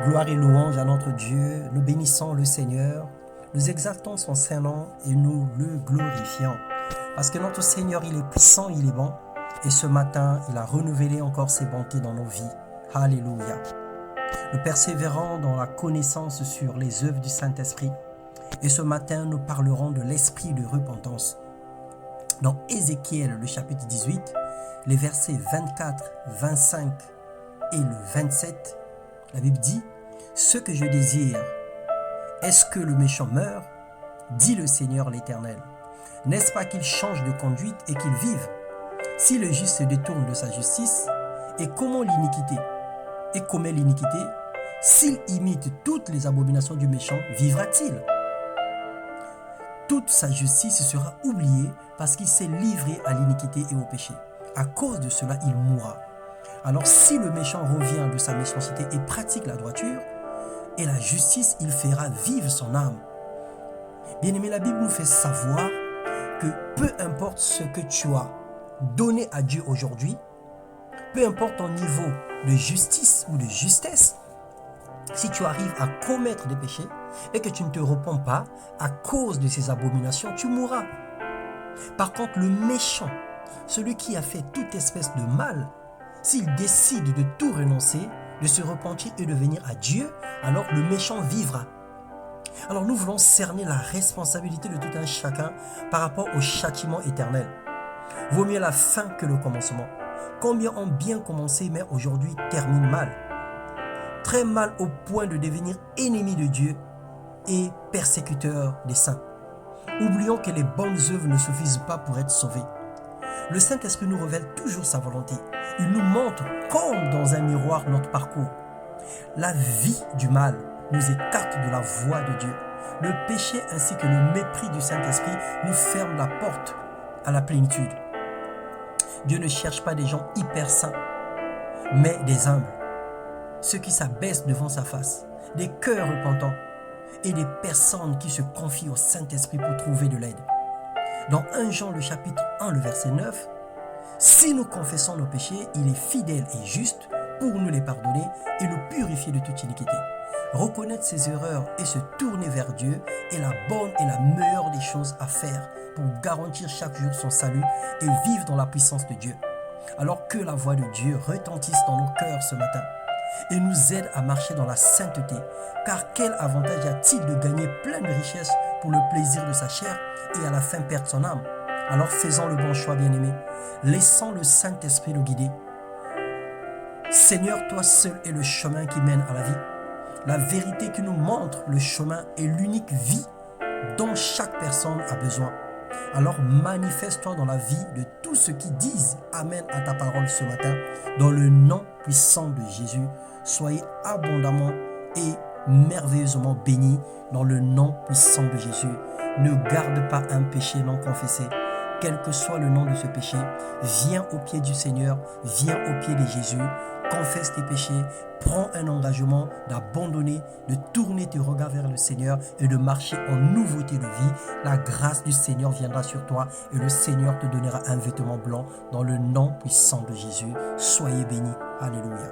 Gloire et louange à notre Dieu, nous bénissons le Seigneur, nous exaltons son Saint-Nom et nous le glorifions. Parce que notre Seigneur, il est puissant, il est bon. Et ce matin, il a renouvelé encore ses bontés dans nos vies. Alléluia. Nous persévérons dans la connaissance sur les œuvres du Saint-Esprit. Et ce matin, nous parlerons de l'esprit de repentance. Dans Ézéchiel, le chapitre 18, les versets 24, 25 et le 27, la Bible dit « Ce que je désire, est-ce que le méchant meure? Dit le Seigneur l'Éternel. N'est-ce pas qu'il change de conduite et qu'il vive? Si le juste se détourne de sa justice, et commet l'iniquité, s'il imite toutes les abominations du méchant, vivra-t-il? Toute sa justice sera oubliée parce qu'il s'est livré à l'iniquité et au péché. À cause de cela, il mourra. Alors si le méchant revient de sa méchanceté et pratique la droiture et la justice, il fera vivre son âme. Bien-aimé, la Bible nous fait savoir que peu importe ce que tu as donné à Dieu aujourd'hui, peu importe ton niveau de justice ou de justesse, si tu arrives à commettre des péchés et que tu ne te repens pas à cause de ces abominations, tu mourras. Par contre, le méchant, celui qui a fait toute espèce de mal, s'il décide de tout renoncer, de se repentir et de venir à Dieu, alors le méchant vivra. Alors nous voulons cerner la responsabilité de tout un chacun par rapport au châtiment éternel. Vaut mieux la fin que le commencement. Combien ont bien commencé mais aujourd'hui terminent mal. Très mal au point de devenir ennemis de Dieu et persécuteurs des saints. Oublions que les bonnes œuvres ne suffisent pas pour être sauvés. Le Saint-Esprit nous révèle toujours sa volonté. Il nous montre comme dans un miroir notre parcours. La vie du mal nous écarte de la voie de Dieu. Le péché ainsi que le mépris du Saint-Esprit nous ferment la porte à la plénitude. Dieu ne cherche pas des gens hyper saints, mais des humbles. Ceux qui s'abaissent devant sa face, des cœurs repentants et des personnes qui se confient au Saint-Esprit pour trouver de l'aide. Dans 1 Jean le chapitre 1, le verset 9, « Si nous confessons nos péchés, il est fidèle et juste pour nous les pardonner et nous purifier de toute iniquité. » Reconnaître ses erreurs et se tourner vers Dieu est la bonne et la meilleure des choses à faire pour garantir chaque jour son salut et vivre dans la puissance de Dieu. Alors que la voix de Dieu retentisse dans nos cœurs ce matin et nous aide à marcher dans la sainteté, car quel avantage y a-t-il de gagner plein de richesses pour le plaisir de sa chair et à la fin perdre son âme? Alors faisons le bon choix, bien-aimés. Laissons le Saint-Esprit nous guider. Seigneur, toi seul es le chemin qui mène à la vie. La vérité qui nous montre le chemin est l'unique vie dont chaque personne a besoin. Alors manifeste-toi dans la vie de tous ceux qui disent Amen à ta parole ce matin. Dans le nom puissant de Jésus, soyez abondamment et merveilleusement bénis dans le nom puissant de Jésus. Ne garde pas un péché non confessé. Quel que soit le nom de ce péché, viens au pied du Seigneur, viens au pied de Jésus, confesse tes péchés, prends un engagement d'abandonner, de tourner tes regards vers le Seigneur et de marcher en nouveauté de vie. La grâce du Seigneur viendra sur toi et le Seigneur te donnera un vêtement blanc dans le nom puissant de Jésus. Soyez bénis. Alléluia.